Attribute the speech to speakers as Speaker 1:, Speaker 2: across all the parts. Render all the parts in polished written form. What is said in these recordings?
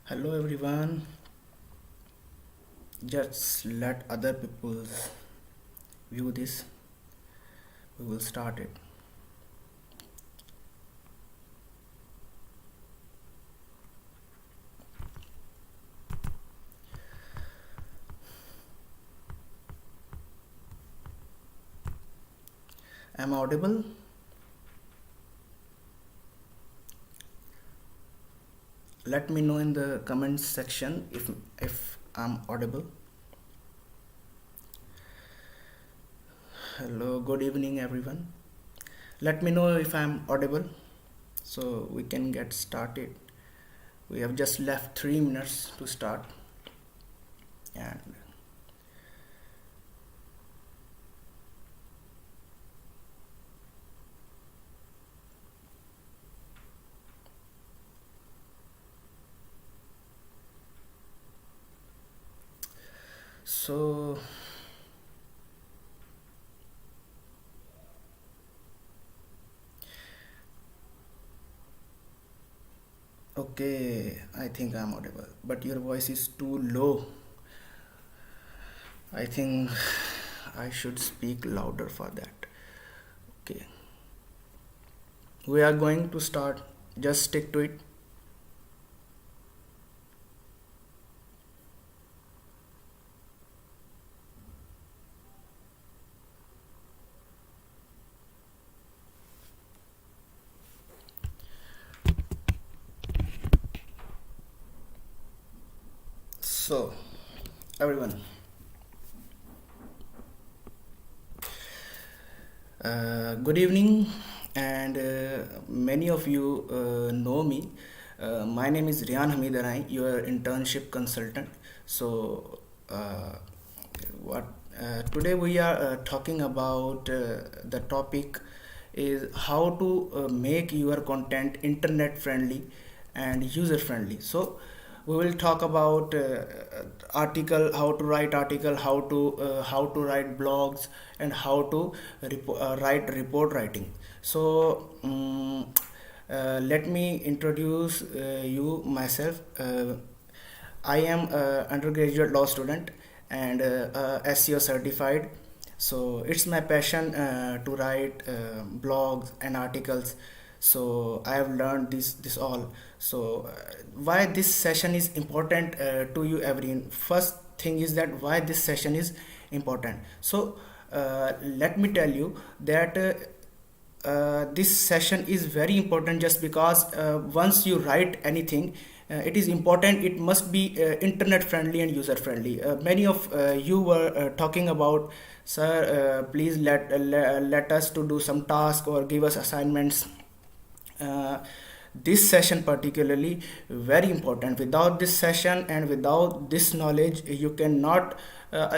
Speaker 1: Hello everyone. Just let other people view this. We will start it. Am I audible? Let me know in the comments section if I'm audible. Hello, good evening everyone. Let me know if I'm audible so we can get started. We have just left 3 minutes to start and so okay, I think I'm audible, but your voice is too low. I think I should speak louder for that. Okay. We are going to start. Just stick to it. So, everyone, good evening, and many of you know me. My name is Rian Hamidarai, your internship consultant. So, what today we are talking about the topic is how to make your content internet friendly and user friendly. So we will talk about article, how to write article, how to write blogs, and how to write report writing. So let me introduce you myself. I am a undergraduate law student and SEO certified. So it's my passion to write blogs and articles. So I have learned this all. So why this session is important to you everyone? First thing is that why this session is important. So let me tell you that this session is very important just because once you write anything, it is important it must be internet friendly and user friendly. Many of you were talking about, sir, please let us to do some task or give us assignments. uh, this session particularly very important. Without this session and without this knowledge, you cannot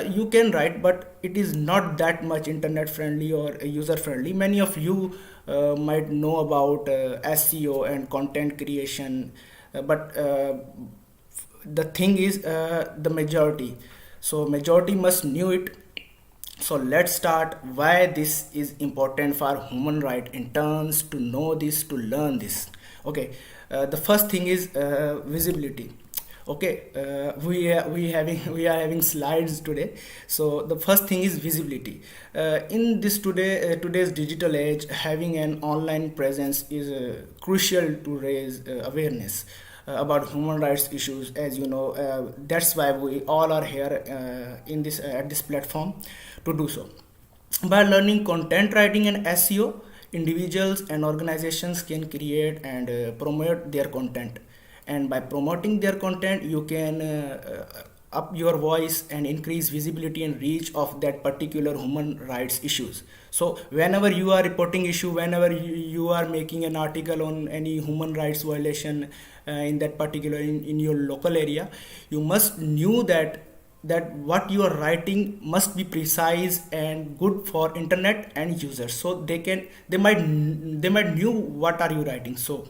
Speaker 1: you can write, but it is not that much internet friendly or user friendly. Many of you might know about SEO and content creation, but the thing is the majority, so majority must knew it. So let's start why this is important for human right interns to know this, to learn this. Okay, the first thing is visibility. Okay, we are having slides today. So the first thing is visibility. In this today's digital age, having an online presence is crucial to raise awareness about human rights issues. As you know, that's why we all are here in this at this platform to do so. By learning content writing and SEO, individuals and organizations can create and promote their content. And by promoting their content, you can up your voice and increase visibility and reach of that particular human rights issues. So whenever you are reporting issue, whenever you are making an article on any human rights violation in that particular in your local area, you must knew that what you are writing must be precise and good for internet and users, so they might knew what are you writing. So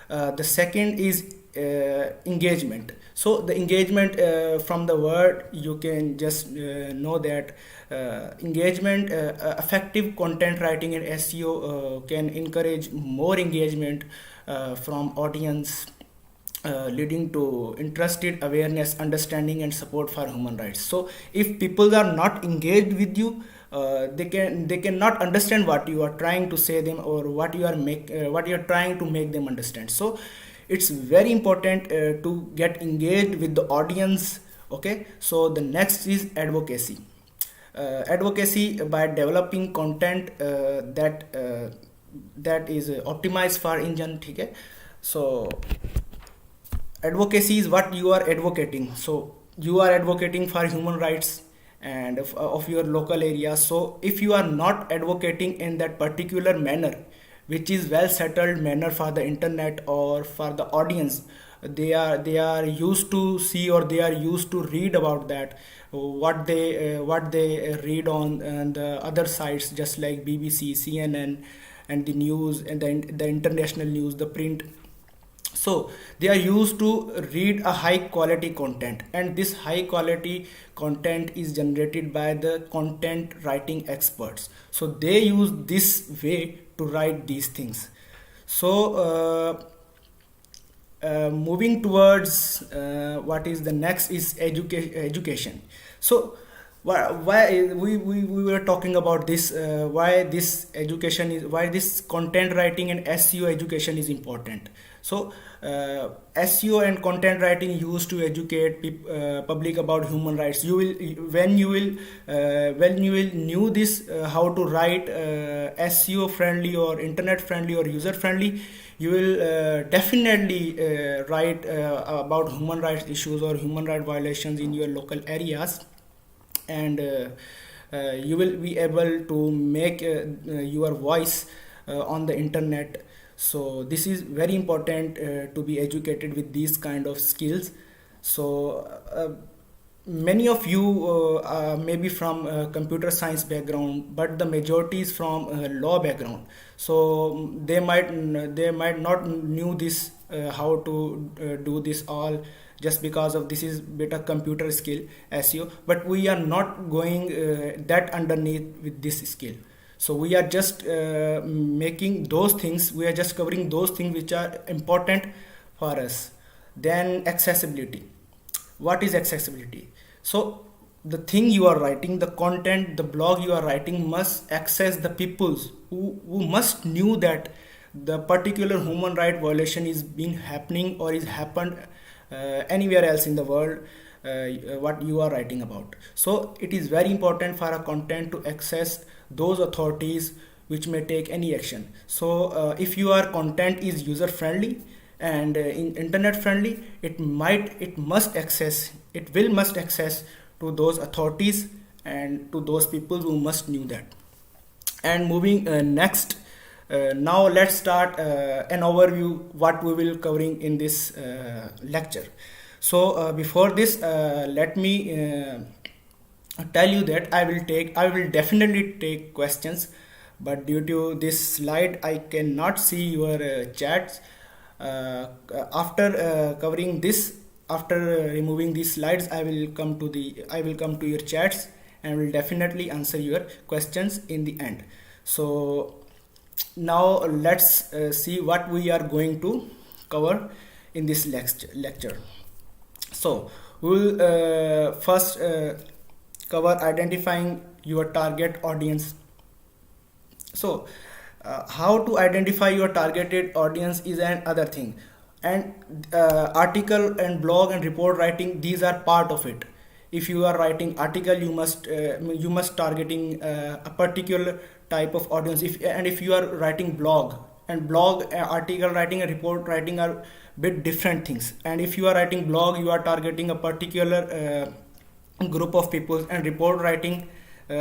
Speaker 1: the second is engagement. So the engagement, from the word you can just know that engagement, effective content writing and SEO can encourage more engagement from audience leading to interested awareness, understanding, and support for human rights. So if people are not engaged with you, they cannot understand what you are trying to say them, or what you are trying to make them understand. So it's very important to get engaged with the audience. Okay, so the next is advocacy. Advocacy by developing content that is optimized for engine. Okay, so advocacy is what you are advocating. So you are advocating for human rights and of your local area. So if you are not advocating in that particular manner, which is well settled manner for the internet or for the audience, they are used to see, or they are used to read about that, what they read on the other sites, just like BBC, CNN, and the news, and the international news, the print. So they are used to read a high quality content, and this high quality content is generated by the content writing experts. So they use this way to write these things. So moving towards what is the next is education. So why we were talking about this, why this content writing and SEO education is important. So SEO and content writing used to educate public about human rights. You will when you will knew this, how to write SEO friendly or internet friendly or user friendly, you will definitely write about human rights issues or human rights violations in your local areas, and you will be able to make your voice on the internet. So this is very important to be educated with these kind of skills. So many of you may be from computer science background, but the majority is from law background. So they might not knew this, how to do this all, just because of this is better computer skill SEO, but we are not going that underneath with this skill. So we are just making those things, we are just covering those things which are important for us. Then accessibility. What is accessibility? So the thing you are writing, the content, the blog you are writing must access the peoples who must knew that the particular human right violation is being happening or is happened anywhere else in the world, what you are writing about. So it is very important for a content to access those authorities which may take any action. So if your content is user friendly and internet friendly, it must access to those authorities and to those people who must knew that. And moving next, now let's start an overview what we will covering in this lecture. So before this, let me tell you that I will definitely take questions, but due to this slide I cannot see your chats. After covering this, after removing these slides, I will come to your chats and will definitely answer your questions in the end. So now let's see what we are going to cover in this lecture. So we will first cover identifying your target audience. So how to identify your targeted audience is another thing, and article and blog and report writing, these are part of it. If you are writing article, you must targeting a particular type of audience. If you are writing blog, and article writing and report writing are bit different things, and if you are writing blog, you are targeting a particular group of people, and report writing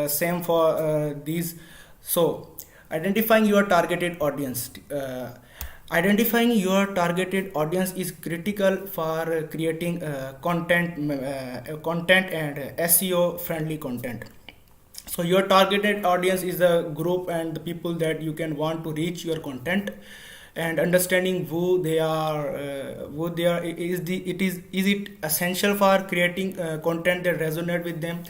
Speaker 1: same for these. So identifying your targeted audience. Identifying your targeted audience is critical for creating content and SEO friendly content. So your targeted audience is the group and the people that you can want to reach your content, and understanding who they are is it essential for creating content that resonate with them.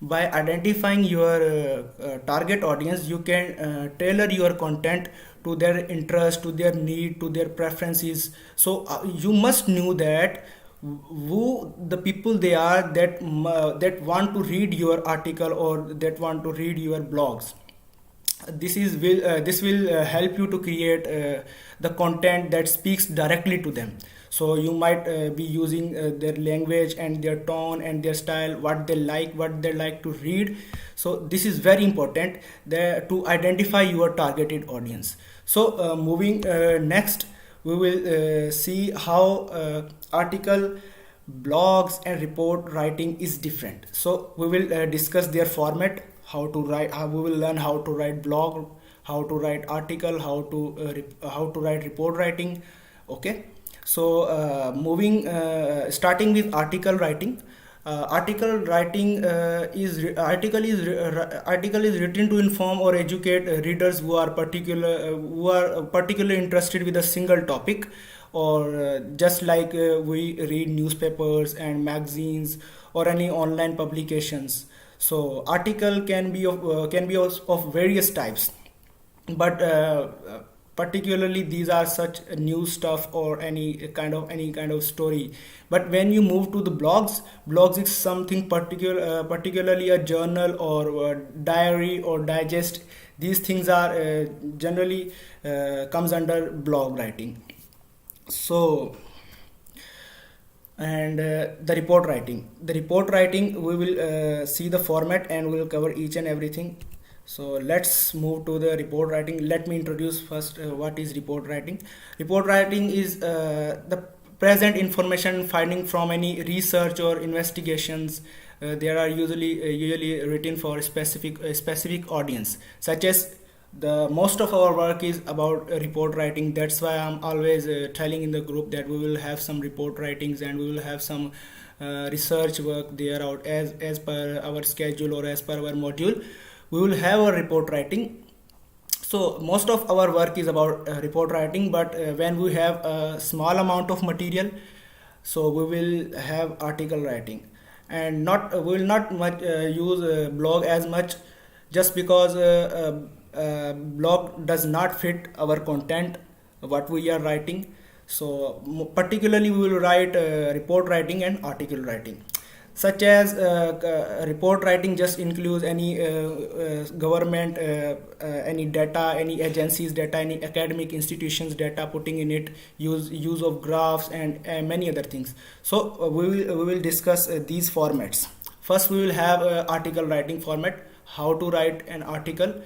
Speaker 1: By identifying your target audience, you can tailor your content to their interest, to their need, to their preferences. So you must know that who the people they are that want to read your article or that want to read your blogs. This will help you to create the content that speaks directly to them. So you might be using their language and their tone and their style, what they like to read. So this is very important there to identify your targeted audience. So moving next, we will see how article, blogs and report writing is different. So we will discuss their format, how to write, how we will learn how to write blog, how to write article, how to write report writing. Okay. So moving starting with article writing. Article is written to inform or educate readers who are particularly interested with a single topic, or just like we read newspapers and magazines or any online publications. So article can be of various types, but particularly these are such news stuff or any kind of story. But when you move to the blogs is something particularly a journal or a diary or digest. These things are generally comes under blog writing. So, and the report writing, we will see the format and we will cover each and everything. So let's move to the report writing. Let me introduce first what is report writing. Report writing is the present information finding from any research or investigations. They are usually written for a specific audience, such as the most of our work is about report writing. That's why I'm always telling in the group that we will have some report writings and we will have some research work there out as per our schedule or as per our module. We will have a report writing. So most of our work is about report writing, but when we have a small amount of material, so we will have article writing. And not we will not much use blog as much, just because blog does not fit our content what we are writing. So particularly we will write report writing and article writing. Such as report writing just includes any government, any data, any agencies data, any academic institutions data, putting in it use of graphs and many other things. So we will discuss these formats. First we will have article writing format, how to write an article.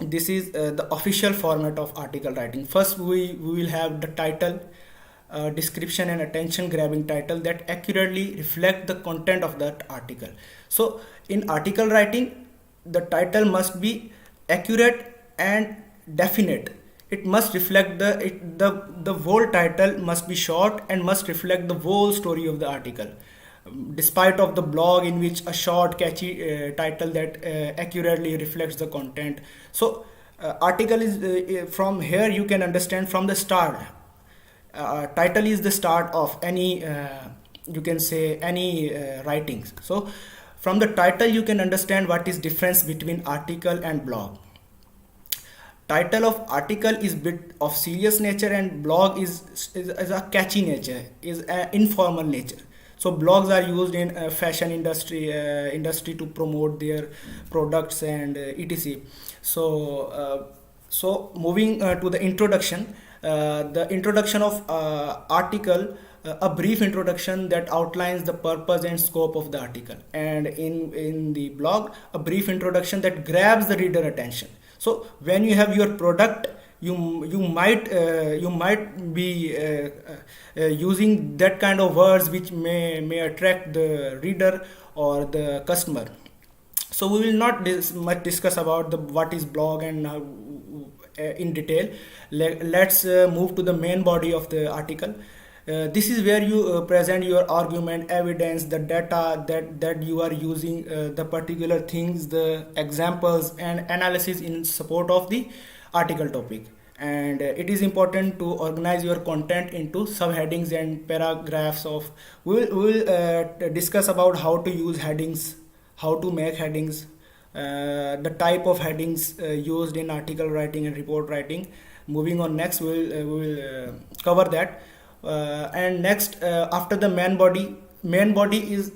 Speaker 1: This is the official format of article writing. First we will have the title, description and attention grabbing title that accurately reflect the content of that article. So in article writing, the title must be accurate and definite. It must reflect the whole title must be short and must reflect the whole story of the article, despite of the blog in which a short catchy title that accurately reflects the content. So article is from here you can understand from the start. Title is the start of any you can say any writings. So from the title you can understand what is difference between article and blog. Title of article is bit of serious nature and blog is a catchy nature, is an informal nature. So blogs are used in fashion industry to promote their products and etc. So moving to the introduction. The introduction of article, a brief introduction that outlines the purpose and scope of the article, and in the blog a brief introduction that grabs the reader attention. So when you have your product, you might be using that kind of words which may attract the reader or the customer. So we will not much discuss about what is blog and in detail. Let's move to the main body of the article. This is where you present your argument, evidence, the data that you are using, the particular things, the examples and analysis in support of the article topic. And it is important to organize your content into subheadings and paragraphs of. We will discuss about how to use headings, how to make headings, the type of headings used in article writing and report writing. Moving on, next we will cover that. And next, after the main body is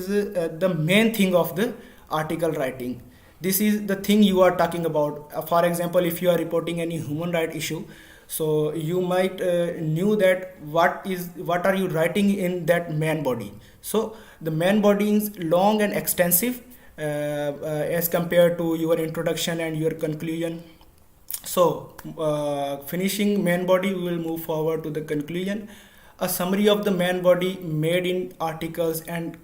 Speaker 1: the main thing of the article writing. This is the thing you are talking about. For example, if you are reporting any human right issue, so you might knew that what are you writing in that main body. So the main body is long and extensive as compared to your introduction and your conclusion. So finishing main body, we will move forward to the conclusion. A summary of the main body made in articles and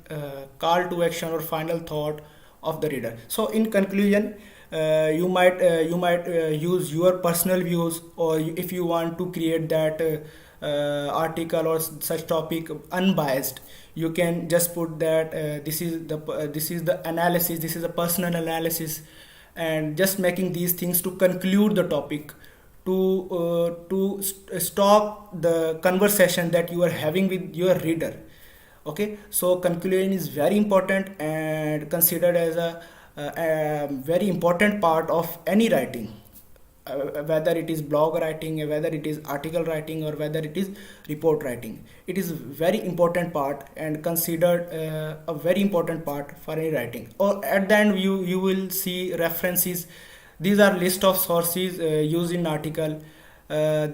Speaker 1: call to action or final thought of the reader. So in conclusion, you might use your personal views, or if you want to create that article or such topic unbiased, you can just put that this is the analysis, this is a personal analysis, and just making these things to conclude the topic, to stop the conversation that you are having with your reader. Okay, so conclusion is very important and considered as a very important part of any writing, whether it is blog writing, whether it is article writing, or whether it is report writing. It is very important part and considered a very important part for any writing. Or at the end, you will see references. These are list of sources used in article.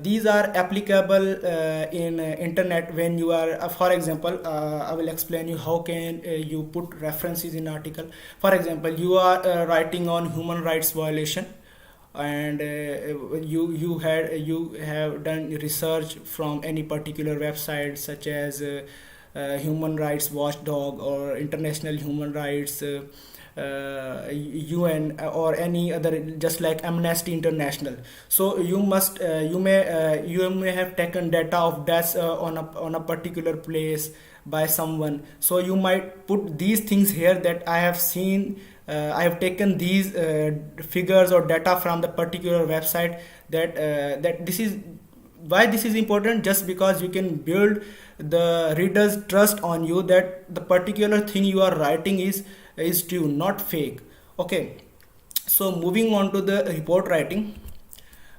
Speaker 1: These are applicable in internet when you are for example, I will explain you how can you put references in article. For example, you are writing on human rights violation, and you have done research from any particular website, such as human rights watchdog or international human rights, UN, or any other, just like Amnesty International. So you may have taken data of that on a particular place by someone. So you might put these things here, that I have seen, I have taken these figures or data from the particular website. That this is why this is important, just because you can build the reader's trust on you, that the particular thing you are writing is true, not fake. Okay, so moving on to the report writing.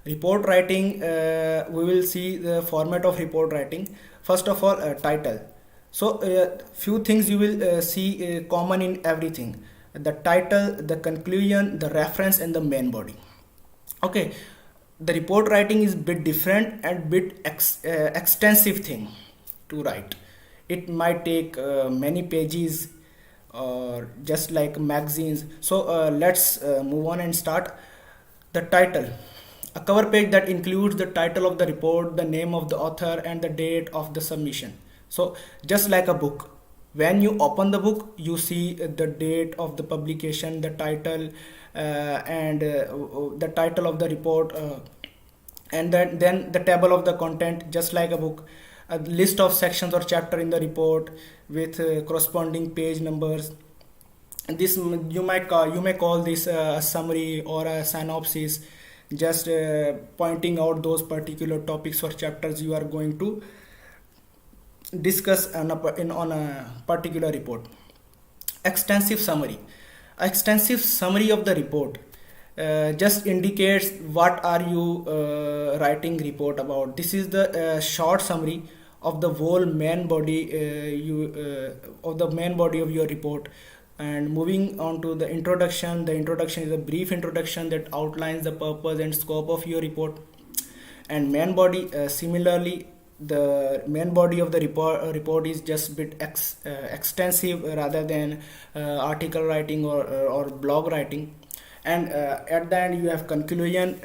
Speaker 1: We will see the format of report writing. First of all, title. So few things you will see common in everything: the title, the conclusion, the reference, and the main body. Okay, the report writing is bit different and bit extensive thing to write. It might take many pages, or just like magazines. So let's move on and start. The title: a cover page that includes the title of the report, the name of the author, and the date of the submission. So just like a book, when you open the book, you see the date of the publication, the title, and the title of the report, and then the table of the content, just like a book, a list of sections or chapter in the report with corresponding page numbers. And this you may call this a summary or a synopsis, just pointing out those particular topics or chapters you are going to discuss on a particular report. Extensive summary. Extensive summary of the report just indicates what are you writing report about. This is the short summary of the whole main body of the main body of your report. And moving on to the introduction. The introduction is a brief introduction that outlines the purpose and scope of your report. And main body, similarly, the main body of the report is just bit extensive rather than article writing or blog writing. And at the end, you have conclusion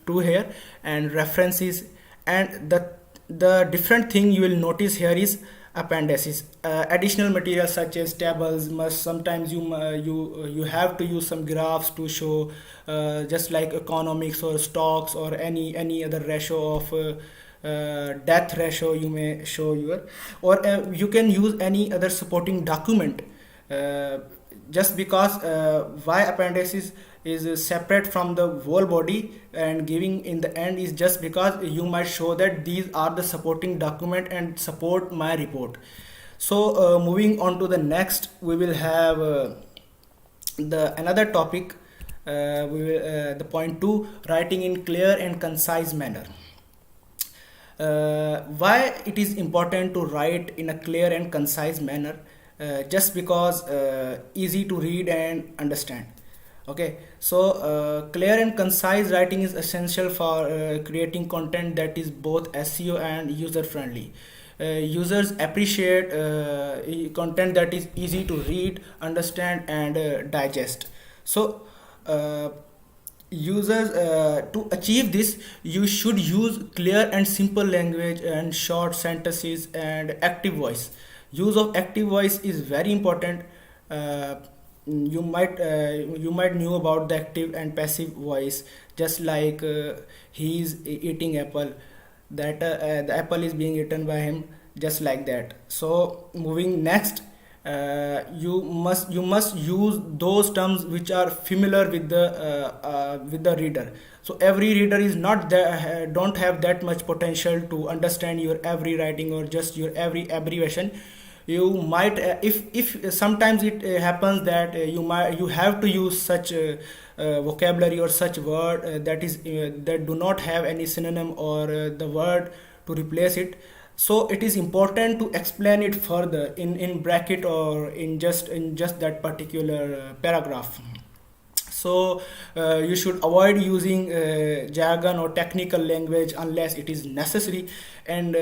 Speaker 1: to here, and references. And the different thing you will notice here is appendices, additional material such as tables. Must sometimes you have to use some graphs to show, just like economics or stocks or any other ratio of death ratio you may show your, or you can use any other supporting document. Just because why appendices is separate from the whole body and giving in the end is just because you might show that these are the supporting document and support my report. So moving on to the next, we will have The another topic, the point 2, writing in clear and concise manner. Why it is important to write in a clear and concise manner? Just because easy to read and understand. Okay, so clear and concise writing is essential for creating content that is both SEO and user friendly. Users appreciate content that is easy to read, understand, and digest. So users, to achieve this, you should use clear and simple language and short sentences and active voice. Use of active voice is very important. uh, you might know about the active and passive voice, just like he is eating apple, that the apple is being eaten by him, just like that. So moving next, you must use those terms which are familiar with the reader. So every reader is not there, don't have that much potential to understand your every writing or just your every abbreviation. You might, if sometimes it happens that you have to use such vocabulary or such word that do not have any synonym or the word to replace it. So it is important to explain it further in bracket or in just that particular paragraph. So you should avoid using jargon or technical language unless it is necessary, and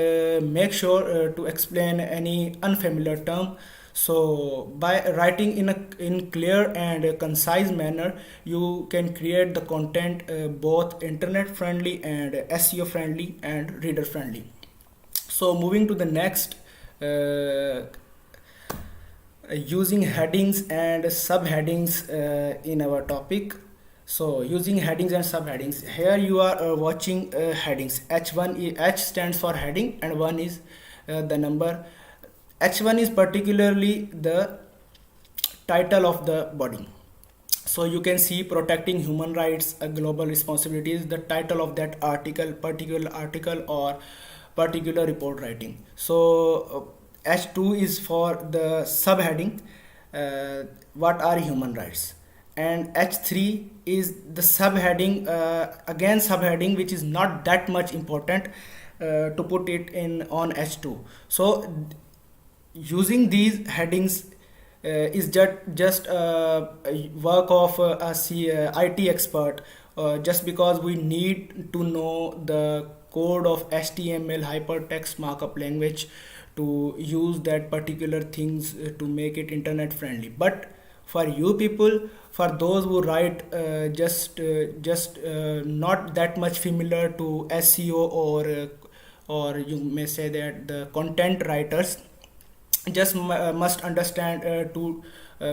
Speaker 1: make sure to explain any unfamiliar term. So by writing in clear and concise manner, you can create the content both internet friendly and SEO friendly and reader friendly. So moving to the next, using headings and subheadings in our topic. So using headings and subheadings, here you are watching headings. H stands for heading and 1 is the number. H1 is particularly the title of the body. So you can see protecting human rights, a global responsibility is the title of that article, particular article or particular report writing. So H2 is for the subheading, what are human rights, and H3 is the subheading, again subheading which is not that much important to put it in on H2. So using these headings is just a work of IT expert, just because we need to know the code of HTML hypertext markup language to use that particular things to make it internet friendly. But for you people, for those who write just not that much familiar to SEO, or you may say that the content writers just must understand to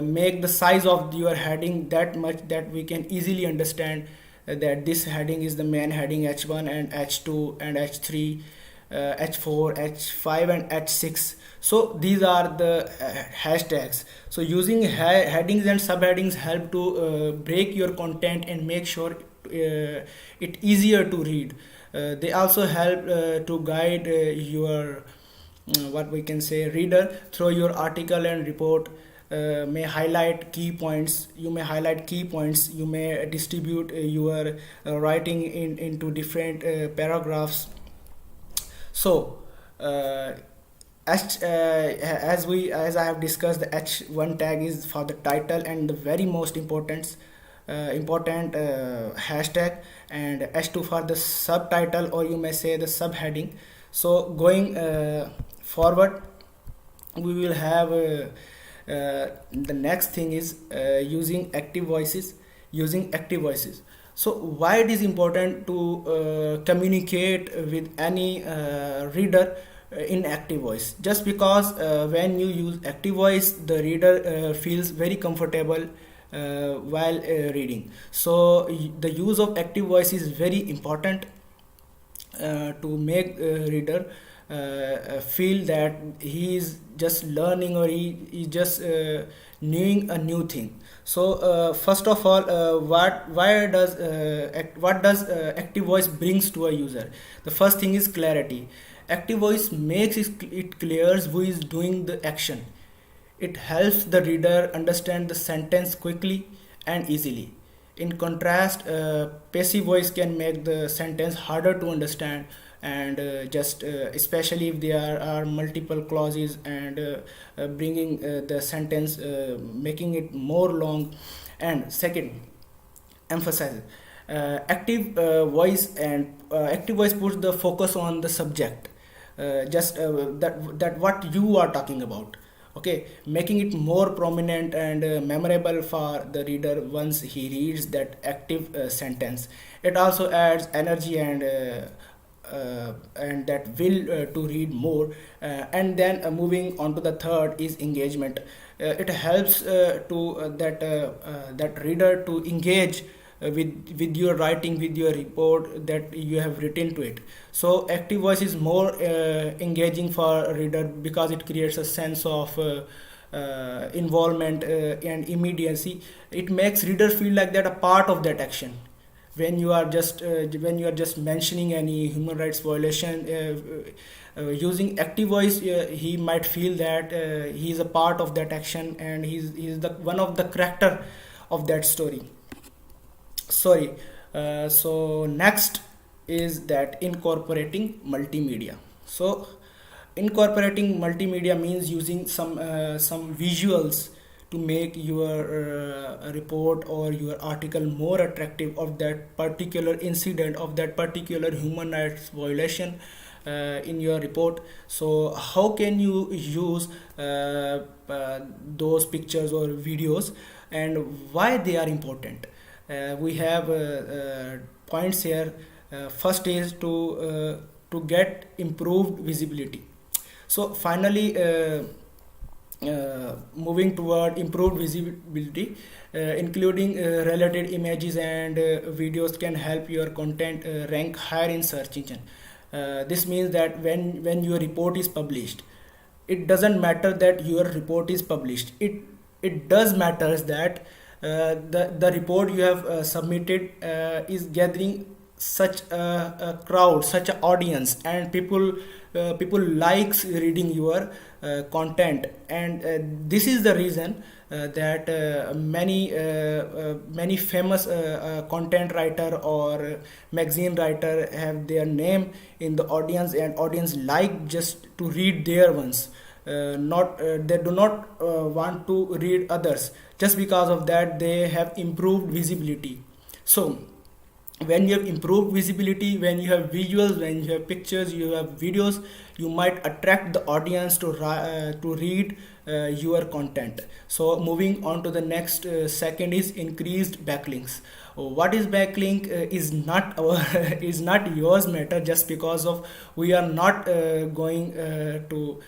Speaker 1: make the size of your heading that much that we can easily understand that this heading is the main heading, H1 and H2 and H3, H4, H5 and H6. So these are the hashtags. So using headings and subheadings help to break your content and make sure it easier to read. They also help to guide your what we can say reader through your article and report. May highlight key points, you may highlight key points, you may distribute your writing into different paragraphs. So as I have discussed, the H1 tag is for the title and the very most important hashtag, and H2 for the subtitle, or you may say the subheading. So going forward, we will have the next thing is using active voices. So why it is important to communicate with any reader in active voice? Just because when you use active voice, the reader feels very comfortable while reading. So the use of active voice is very important to make reader feel that he is just learning, or he is just knowing a new thing. So first of all, what does active voice brings to a user? The first thing is clarity. Active voice makes it clear who is doing the action. It helps the reader understand the sentence quickly and easily. In contrast, passive voice can make the sentence harder to understand, and just especially if there are multiple clauses, and bringing the sentence, making it more long. And second, emphasize active voice puts the focus on the subject, just that what you are talking about, okay, making it more prominent and memorable for the reader once he reads that active sentence. It also adds energy and that will to read more. And then moving on to the third is engagement. It helps that reader to engage with your writing, with your report that you have written to it. So active voice is more engaging for a reader because it creates a sense of involvement and immediacy. It makes reader feel like that a part of that action. When you are just mentioning any human rights violation, using active voice, he might feel that he is a part of that action, and he's the one of the character of that story. Sorry. So next is that incorporating multimedia. So incorporating multimedia means using some visuals to make your report or your article more attractive of that particular incident, of that particular human rights violation in your report. So how can you use those pictures or videos, and why they are important? We have points here. First is to get improved visibility. So finally, moving toward improved visibility, including related images and videos can help your content rank higher in search engine. This means that when your report is published, it doesn't matter that your report is published. It does matters that the report you have submitted is gathering such a crowd, such an audience, and people likes reading your content. And this is the reason that many famous content writer or magazine writer have their name in the audience, and audience like just to read their ones. Not They do not want to read others. Just because of that, they have improved visibility. So when you have improved visibility, when you have visuals, when you have pictures, you have videos, you might attract the audience to read your content. So moving on to the next, second is increased backlinks. What is backlink is not our is not yours matter, just because of we are not going to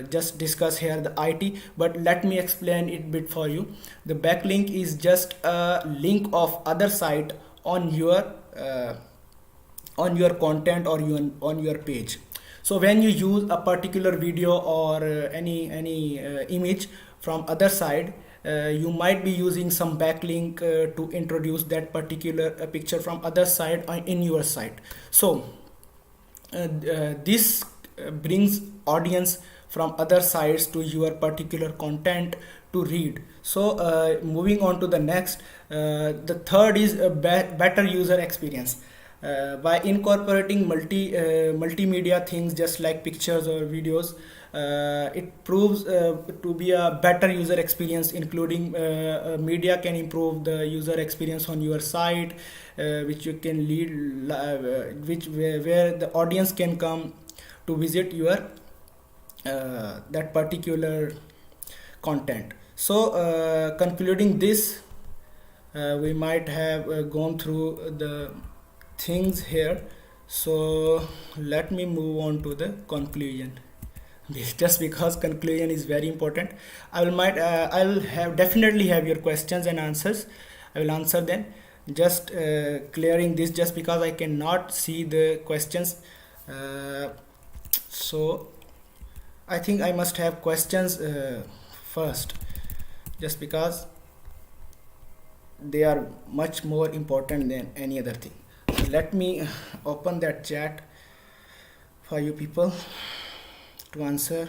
Speaker 1: just discuss here the IT, but let me explain it bit for you. The backlink is just a link of other site on your content or on your page. So when you use a particular video or any image from other side, you might be using some backlink to introduce that particular picture from other side in your site. So this brings audience from other sites to your particular content to read. So moving on to the next, the third is a better user experience. By incorporating multimedia things just like pictures or videos, it proves to be a better user experience, including media can improve the user experience on your site, which you can lead which where the audience can come to visit your that particular content. So concluding this, we might have gone through the things here. So let me move on to the conclusion. Just because conclusion is very important, I will have definitely have your questions and answers. I will answer them. Just clearing this, just because I cannot see the questions. So I think I must have questions first, just because they are much more important than any other thing. So let me open that chat for you people to answer.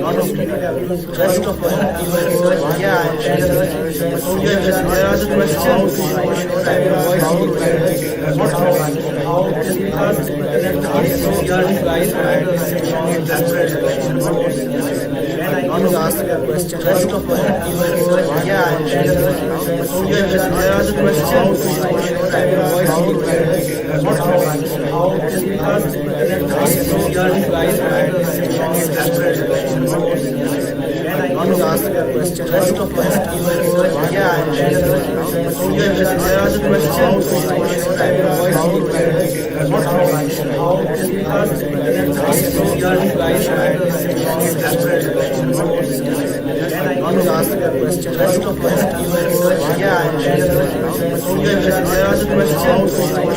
Speaker 1: lot of rest of us. Yeah, there are the questions. want to ask a question. First of all, yeah, there are the questions. I want to ask a question. First of all, yeah, there are the I want to ask a question. First of all, yeah, there are the questions.